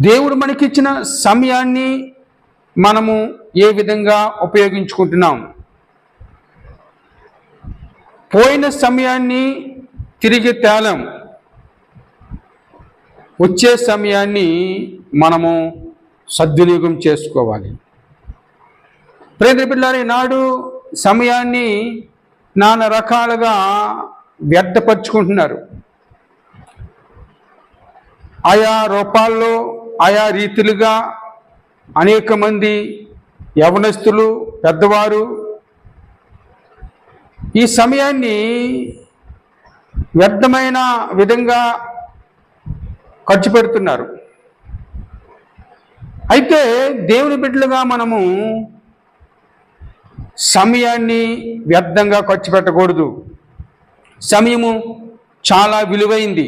దేవుడు మనకిచ్చిన సమయాన్ని మనము ఏ విధంగా ఉపయోగించుకుంటున్నాం? పోయిన సమయాన్ని తిరిగి తేలం, వచ్చే సమయాన్ని మనము సద్వినియోగం చేసుకోవాలి. ప్రియమైన బిడ్డలారా, ఈనాడు సమయాన్ని నానా రకాలుగా వ్యర్థపరుచుకుంటున్నారు. ఆయా రూపాల్లో ఆయా రీతిలుగా అనేక మంది యవనస్తులు, పెద్దవారు ఈ సమయాన్ని వ్యర్థమైన విధంగా ఖర్చు పెడుతున్నారు. అయితే దేవుని బిడ్డలుగా మనము సమయాన్ని వ్యర్థంగా ఖర్చు పెట్టకూడదు. సమయము చాలా విలువైంది.